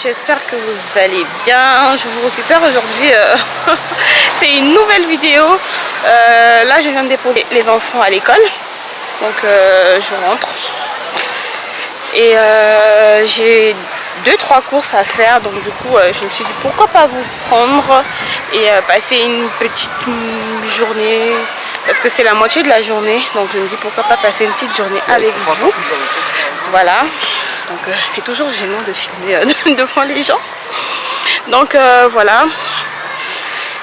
j'espère que vous allez bien. Je vous récupère aujourd'hui. C'est une nouvelle vidéo. Là, je viens de déposer les enfants à l'école. Donc, je rentre. Et j'ai 2-3 courses à faire. Donc, du coup, je me suis dit pourquoi pas vous prendre et passer une petite journée. Parce que c'est la moitié de la journée. Donc, je me dis pourquoi pas passer une petite journée avec vous. Voilà. Donc c'est toujours gênant de filmer devant les gens. Donc voilà.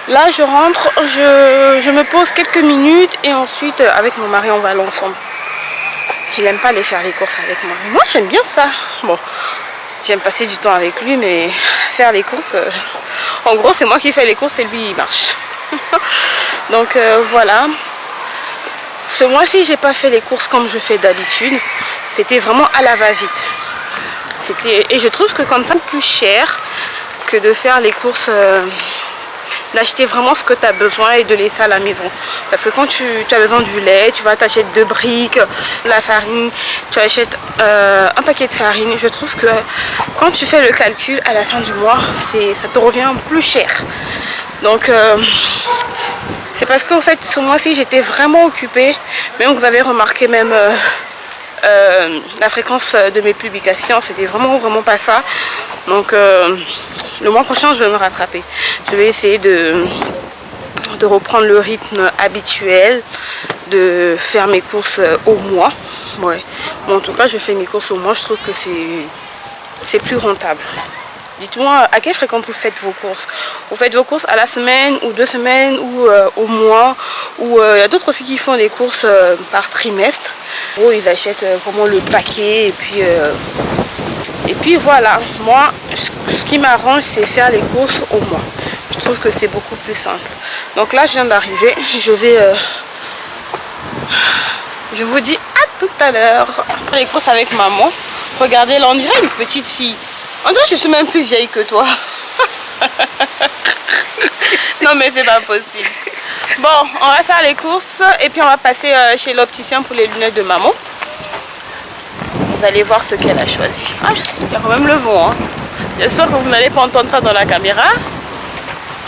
Là je rentre, je me pose quelques minutes et ensuite avec mon mari on va aller ensemble. Il n'aime pas aller faire les courses avec moi. Moi j'aime bien ça. Bon, j'aime passer du temps avec lui, mais faire les courses, en gros c'est moi qui fais les courses et lui il marche. Donc voilà. Ce mois-ci j'ai pas fait les courses comme je fais d'habitude. C'était vraiment à la va-vite. Et je trouve que comme ça c'est plus cher que de faire les courses, d'acheter vraiment ce que tu as besoin et de laisser à la maison. Parce que quand tu as besoin du lait, tu vas t'acheter 2 briques, de la farine, tu achètes un paquet de farine. Je trouve que quand tu fais le calcul à la fin du mois, ça te revient plus cher. Donc c'est parce qu'en fait ce mois-ci j'étais vraiment occupée. Même vous avez remarqué même la fréquence de mes publications, c'était vraiment pas ça. Donc le mois prochain je vais me rattraper. Je vais essayer de reprendre le rythme habituel, de faire mes courses au mois. Ouais. Bon, en tout cas je fais mes courses au mois, je trouve que c'est plus rentable. Dites-moi à quelle fréquence vous faites vos courses. Vous faites vos courses à la semaine ou 2 semaines ou au mois. Ou il y a d'autres aussi qui font des courses par trimestre. Oh, ils achètent vraiment le paquet et puis voilà. Moi, ce qui m'arrange, c'est faire les courses au mois. Je trouve que c'est beaucoup plus simple. Donc là, je viens d'arriver. Je vous dis à tout à l'heure. Les courses avec maman. Regardez, là, on dirait une petite fille. On dirait que je suis même plus vieille que toi. Non mais c'est pas possible. Bon, on va faire les courses et puis on va passer chez l'opticien pour les lunettes de maman. Vous allez voir ce qu'elle a choisi. Ah, il y a quand même le vent. Hein. J'espère que vous n'allez pas entendre ça dans la caméra.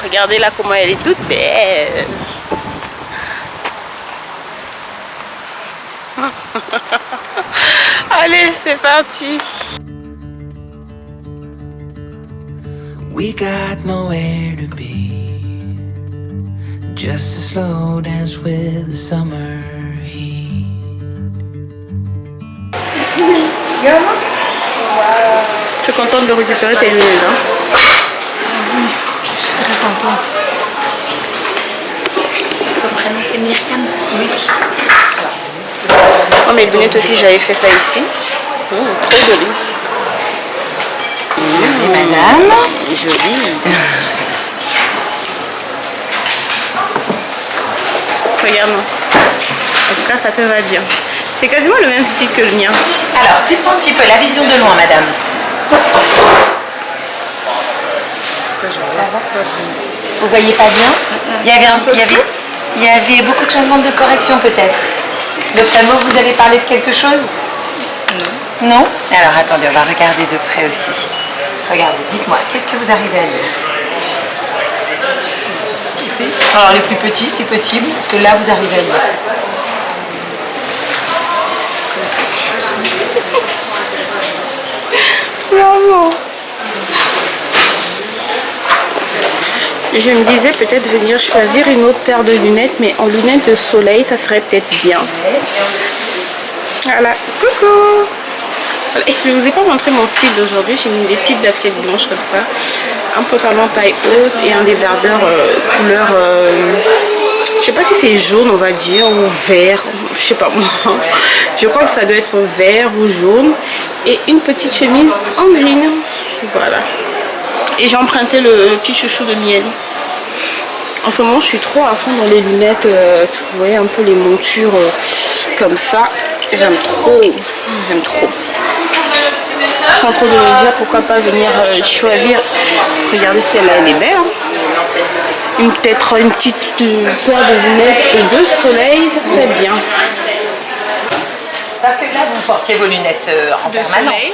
Regardez là comment elle est toute belle. Allez, c'est parti. We got nowhere to be, just a slow dance with the summer heat. Tu es contente de récupérer tes lunettes, hein? Oui, je suis très contente. Ton prénom c'est Myriam? Oui. Oh, mes lunettes aussi, j'avais fait ça ici. Trop joli. Et madame? Joli. Regarde-moi. En tout cas, ça te va bien. C'est quasiment le même style que le mien. Alors, dites-moi un petit peu la vision de loin, madame. Vous voyez pas bien? Il y avait beaucoup de changements de correction peut-être. L'ophtalmo, vous avez parlé de quelque chose? Non. Non? Alors attendez, on va regarder de près aussi. Regardez, dites-moi, qu'est-ce que vous arrivez à lire? Ici? Alors les plus petits, c'est possible, parce que là, vous arrivez à lire. Bravo. Je me disais peut-être venir choisir une autre paire de lunettes, mais en lunettes de soleil, ça serait peut-être bien. Voilà, coucou. Je ne vous ai pas montré mon style d'aujourd'hui. J'ai mis des petites baskets blanches comme ça, un pantalon taille haute et un débardeur couleur, je sais pas si c'est jaune on va dire ou vert, je sais pas moi. Je crois que ça doit être vert ou jaune et une petite chemise en jean. Voilà. Et j'ai emprunté le petit chouchou de miel. En ce moment je suis trop à fond dans les lunettes, vous voyez un peu les montures comme ça. J'aime trop. J'aime trop. Je suis en train de me dire pourquoi pas venir choisir. Regardez celle-là, elle est belle. Hein. Peut-être une petite paire de lunettes de soleil, ça serait bien. Parce que là, vous portiez vos lunettes en permanence. Soleil.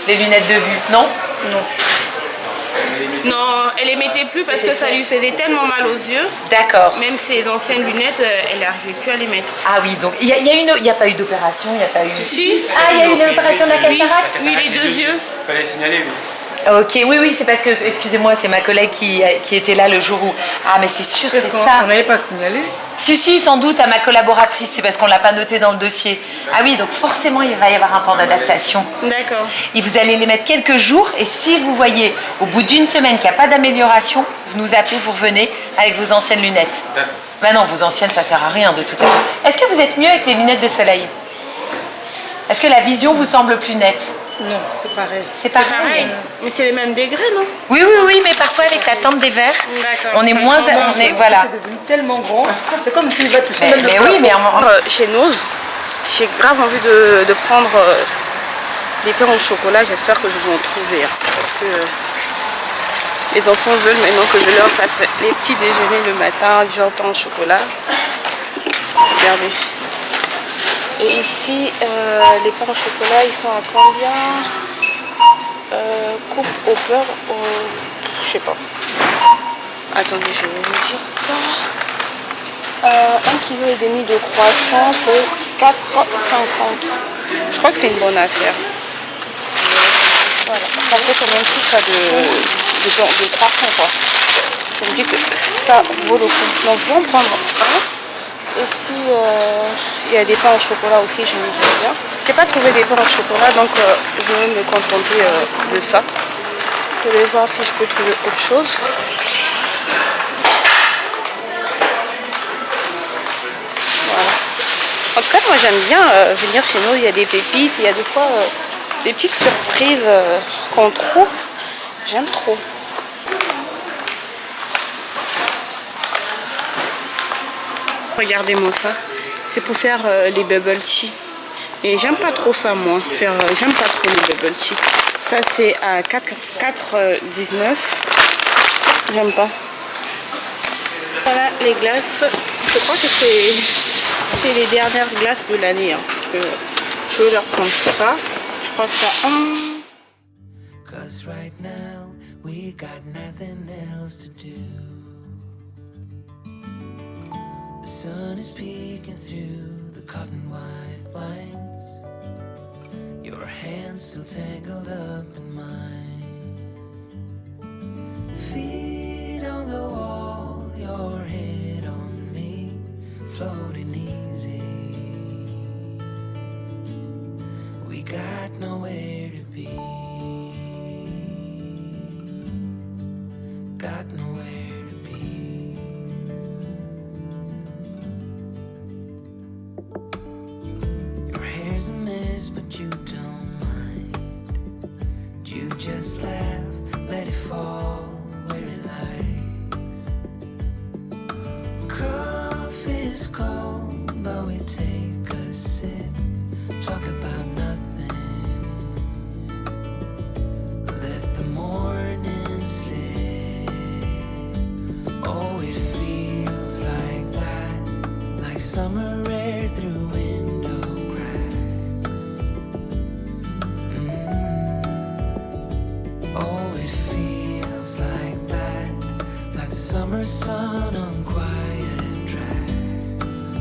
Les lunettes de vue, non? Non. Non, elle les mettait plus parce que ça lui faisait tellement mal aux yeux. D'accord. Même ses anciennes lunettes, elle n'arrivait plus à les mettre. Ah oui, donc il n'y a pas eu d'opération, il n'y a pas eu... Si. Ah, il y a eu une opération de la Oui, cataracte? oui, les deux yeux. Il fallait signaler, oui. Ok, oui, c'est parce que, excusez-moi, c'est ma collègue qui était là le jour où... Ah, mais c'est sûr, c'est ça. On n'avait pas signalé. Si, sans doute à ma collaboratrice, c'est parce qu'on ne l'a pas noté dans le dossier. Ah oui, donc forcément, il va y avoir un temps d'adaptation. D'accord. Et vous allez les mettre quelques jours, et si vous voyez au bout d'une semaine qu'il n'y a pas d'amélioration, vous nous appelez, vous revenez avec vos anciennes lunettes. D'accord. Maintenant, vos anciennes, ça sert à rien de toute façon. Est-ce que vous êtes mieux avec les lunettes de soleil? Est-ce que la vision vous semble plus nette? Non, c'est pareil. C'est pareil. Pareil. Mais c'est les mêmes degrés, non? Oui, mais parfois avec la teinte des verres, D'accord. on est moins... On est, voilà. C'est devenu tellement grand. C'est comme s'il va toucher Mais, même le mais oui, plafond. mais Chez Nose, j'ai grave envie de prendre des pains au chocolat. J'espère que je vais en trouver. Hein, parce que les enfants veulent maintenant que je leur fasse les petits déjeuners le matin, du genre pain au chocolat. Regardez. Et ici, les pains au chocolat, ils sont à combien? Coupe au beurre, je sais pas. Attendez, je vais vous dire ça. 1,5 kg de croissant pour 4,50 €. Je crois que c'est une bonne affaire. Voilà. Ça fait quand même tout ça de croissant, quoi. Je me dis que ça vaut le coup. Donc je vais en prendre un. Et si il y a des pains au chocolat aussi, je me dis bien. Je n'ai pas trouvé des pains au chocolat, donc je vais me contenter de ça. Je vais voir si je peux trouver autre chose. Voilà. En tout cas, moi j'aime bien venir chez nous. Il y a des pépites, il y a des fois des petites surprises qu'on trouve. J'aime trop. Regardez-moi ça. C'est pour faire les bubble tea. Et j'aime pas trop ça, moi. J'aime pas trop les bubble tea. Ça, c'est à 4,19 €. J'aime pas. Voilà les glaces. Je crois que c'est les dernières glaces de l'année. Hein, parce que je vais leur prendre ça. Je crois que ça... 'Cause right now we got nothing else to do. The sun is peeking through the cotton white blinds. Your hands still tangled up in mine. Feet on the wall, your head on me, floating easy. We got nowhere to be. Got nowhere to be. Your hair's a mess, but you don't mind. You just laugh, let it fall where it lies. Coffee's cold, but we take a sip, talk about nothing. Let the morning slip. Oh, it feels like that, like summer air through window cracks. Oh, it feels like that, like the summer sun on quiet tracks.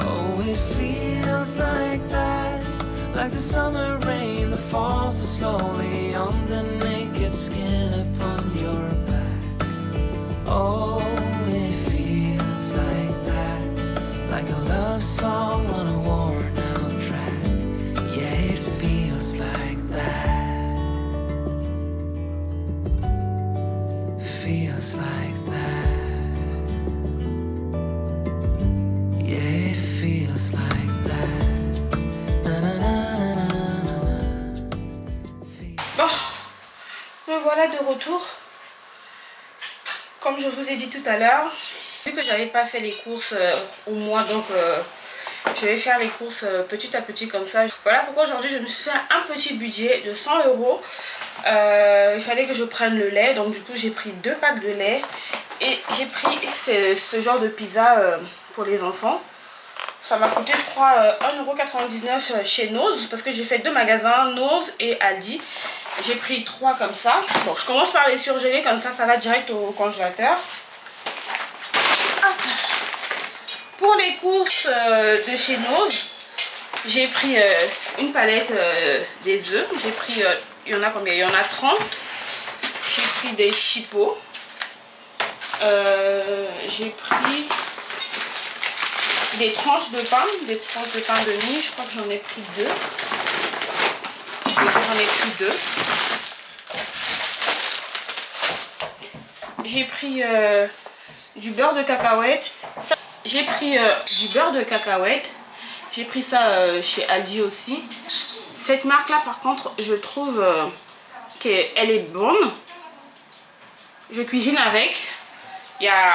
Oh, it feels like that, like the summer rain that falls so slowly on the naked skin upon your back. Oh, it feels like that, like a love song on a worn out track. Yeah, it feels like that. Feels like that. Yeah, it feels like that. Na na na na na na. Bon, me voilà de retour. Comme je vous ai dit tout à l'heure, vu que j'avais pas fait les courses au mois, donc je vais faire les courses petit à petit comme ça. Voilà pourquoi aujourd'hui je me suis fait un petit budget de 100 €. Il fallait que je prenne le lait, donc du coup j'ai pris 2 packs de lait et j'ai pris ce genre de pizza pour les enfants. Ça m'a coûté je crois 1,99 € chez Nose. Parce que j'ai fait 2 magasins, Nose et Aldi. J'ai pris 3 comme ça. Bon, je commence par les surgeler, comme ça va direct au congélateur. Pour les courses de chez Nose, j'ai pris une palette des œufs. J'ai pris, il y en a combien? Il y en a 30. J'ai pris des chipots. J'ai pris des tranches de pain de mie. Je crois que j'en ai pris 2. J'ai pris du beurre de cacahuète. J'ai pris du beurre de cacahuète. J'ai pris ça chez Aldi aussi. Cette marque là par contre je trouve qu'elle est bonne. Je cuisine avec. Il y a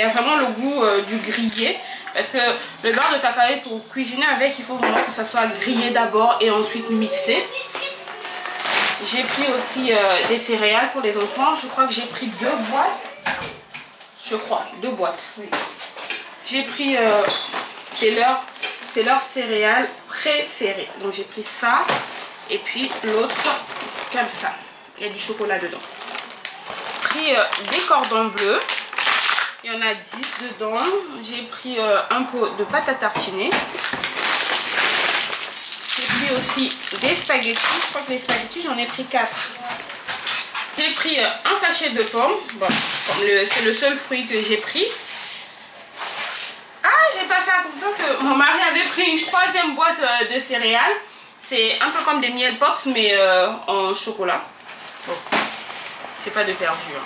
vraiment le goût du grillé. Parce que le beurre de cacahuète, pour cuisiner avec, il faut vraiment que ça soit grillé d'abord et ensuite mixé. J'ai pris aussi des céréales pour les enfants. Je crois que j'ai pris 2 boîtes. Je crois, 2 boîtes. Oui. J'ai pris, c'est leur céréales préférées. Donc j'ai pris ça et puis l'autre comme ça. Il y a du chocolat dedans. Pris des cordons bleus. Il y en a 10 dedans. J'ai pris un pot de pâte à tartiner. J'ai pris aussi des spaghettis. Je crois que les spaghettis, j'en ai pris 4. J'ai pris un sachet de pommes. Bon, c'est le seul fruit que j'ai pris. Ah, j'ai pas fait attention que mon mari avait pris une 3e boîte de céréales. C'est un peu comme des miel pops, mais en chocolat. Bon, c'est pas de perdu. Hein.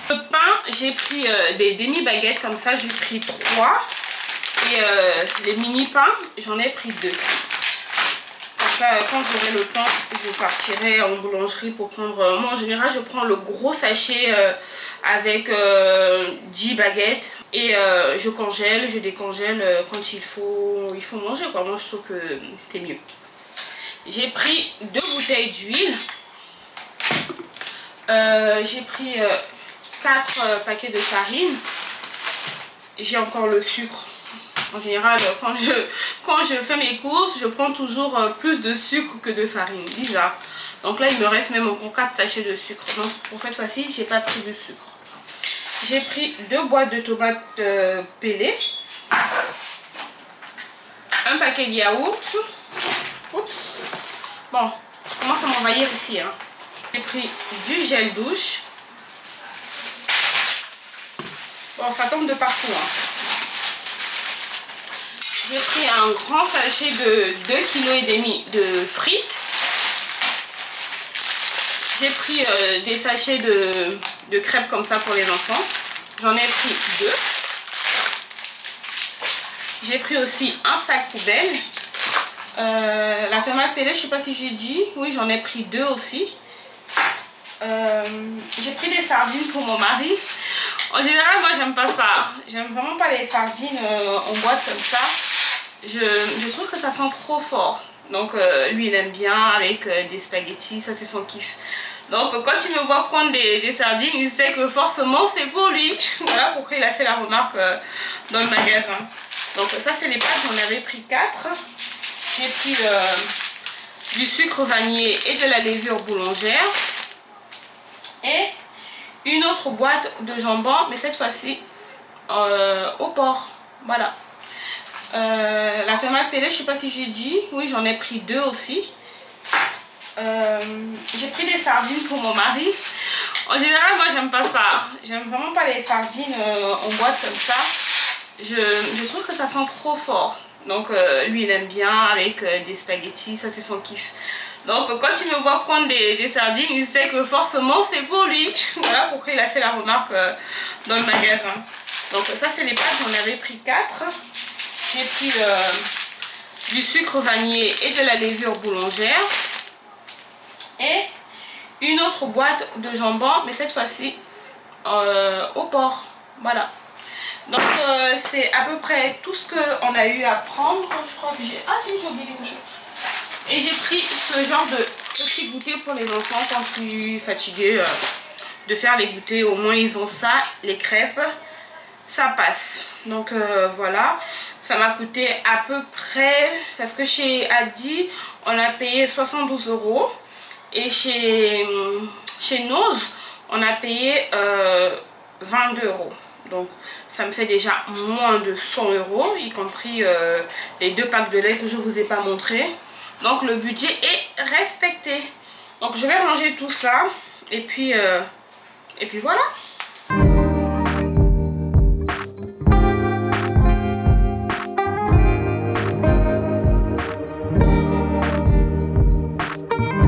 Le pain, j'ai pris des demi-baguettes comme ça, j'ai pris 3. Et les mini-pains, j'en ai pris 2. Comme ça, quand j'aurai le temps, je partirai en boulangerie pour prendre... Moi, en général, je prends le gros sachet avec 10 baguettes. Et je congèle, je décongèle quand il faut manger, quoi. Moi, je trouve que c'est mieux. J'ai pris 2 bouteilles d'huile. J'ai pris... 4 paquets de farine. J'ai encore le sucre. En général, quand je fais mes courses, je prends toujours plus de sucre que de farine. Bizarre. Donc là, il me reste même encore 4 sachets de sucre. Donc pour cette fois-ci, j'ai pas pris de sucre. J'ai pris 2 boîtes de tomates pelées. Un paquet de yaourt. Oups. Bon, je commence à m'envahir ici. Hein. J'ai pris du gel douche. Bon, ça tombe de partout. Hein. J'ai pris un grand sachet de 2,5 kg de frites. J'ai pris des sachets de crêpes comme ça pour les enfants. J'en ai pris 2. J'ai pris aussi un sac poubelle. La tomate pelée, je ne sais pas si j'ai dit. Oui, j'en ai pris 2 aussi. J'ai pris des sardines pour mon mari. En général, moi, j'aime pas ça. J'aime vraiment pas les sardines en boîte comme ça. Je trouve que ça sent trop fort. Donc, lui, il aime bien avec des spaghettis. Ça, c'est son kiff. Donc, quand il me voit prendre des sardines, il sait que forcément, c'est pour lui. Voilà pourquoi il a fait la remarque dans le magasin. Donc, ça, c'est les pâtes. J'en avais pris 4. J'ai pris du sucre vanillé et de la levure boulangère. Et une autre boîte de jambon, mais cette fois-ci au porc. Voilà. La tomate pelée, je sais pas si j'ai dit. Oui, j'en ai pris 2 aussi. J'ai pris des sardines pour mon mari. En général, moi, j'aime pas ça. J'aime vraiment pas les sardines en boîte comme ça. Je trouve que ça sent trop fort. Donc, lui, il aime bien avec des spaghettis. Ça, c'est son kiff. Donc quand il me voit prendre des sardines, il sait que forcément c'est pour lui. Voilà pourquoi il a fait la remarque dans le magasin. Donc ça, c'est les pâtes, j'en avais pris 4. J'ai pris du sucre vanillé et de la levure boulangère. Et une autre boîte de jambon, mais cette fois-ci au porc. Voilà. Donc c'est à peu près tout ce qu'on a eu à prendre. Je crois que j'ai... Ah si, j'ai oublié quelque chose. Et j'ai pris ce genre de petit goûter pour les enfants quand je suis fatiguée de faire les goûters. Au moins ils ont ça, les crêpes, ça passe. Donc voilà, ça m'a coûté à peu près, parce que chez Aldi, on a payé 72 € et chez Nose, on a payé 22 €. Donc ça me fait déjà moins de 100 €, y compris les 2 packs de lait que je ne vous ai pas montré. Donc le budget est respecté. Donc je vais ranger tout ça et puis voilà.